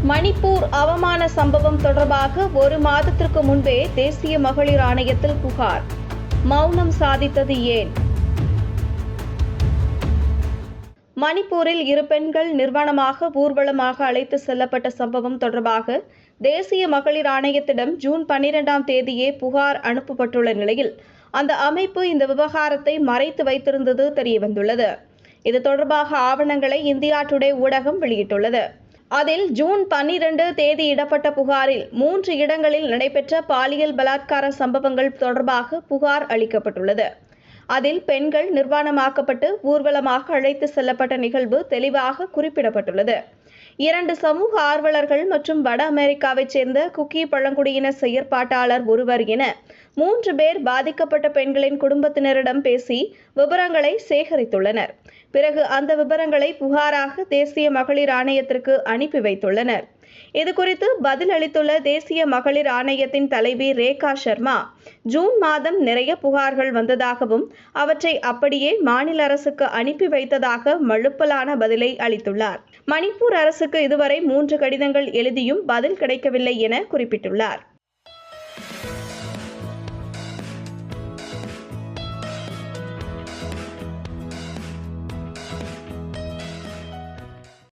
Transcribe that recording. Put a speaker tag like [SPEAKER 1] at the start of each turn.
[SPEAKER 1] மணிப்பூர் அவமான சம்பவம் தொடர்பாக ஒரு மாதத்திற்கு முன்பே தேசிய மகளிர் ஆணையத்தில் புகார். மௌனம் சாதித்தது ஏன்? மணிப்பூரில் இரு பெண்கள் நிர்வாணமாக ஊர்வலமாக அழைத்து செல்லப்பட்ட சம்பவம் தொடர்பாக தேசிய மகளிர் ஆணையத்திடம் ஜூன் 12ஆம் தேதியே புகார் அனுப்பப்பட்டுள்ள நிலையில் அந்த அமைப்பு இந்த விவகாரத்தை மறைத்து வைத்திருந்தது தெரியவந்துள்ளது. இது தொடர்பாக ஆவணங்களை இந்தியா டுடே ஊடகம் வெளியிட்டுள்ளது. அதில் ஜூன் 12 தேதியிடப்பட்ட புகாரில் 3 இடங்களில் நடைபெற்ற பாலியல் பலாத்கார சம்பவங்கள் தொடர்பாக புகார் அளிக்கப்பட்டுள்ளது. அதில் பெண்கள் நிர்வாணமாக்கப்பட்டு ஊர்வலமாக அழைத்து செல்லப்பட்ட நிகழ்வு தெளிவாக குறிப்பிடப்பட்டுள்ளது. 2 சமூக ஆர்வலர்கள் மற்றும் வட அமெரிக்காவைச் சேர்ந்த குக்கி பழங்குடியின செயற்பாட்டாளர் ஒருவர் என 3 பேர் பாதிக்கப்பட்ட பெண்களின் குடும்பத்தினரிடம் பேசி விவரங்களை சேகரித்துள்ளனர். பிறகு அந்த விவரங்களை புகாராக தேசிய மகளிர் ஆணையத்திற்கு அனுப்பி வைத்துள்ளனர். இதுகுறித்து பதில் அளித்துள்ள தேசிய மகளிர் ஆணையத்தின் தலைவி ரேகா சர்மா, ஜூன் மாதம் நிறைய புகார்கள் வந்ததாகவும் அவற்றை அப்படியே மாநில அரசுக்கு அனுப்பி வைத்ததாக மழுப்பலான பதிலை அளித்துள்ளார். மணிப்பூர் அரசுக்கு இதுவரை 3 கடிதங்கள் எழுதியும் பதில் கிடைக்கவில்லை என குறிப்பிட்டுள்ளார்.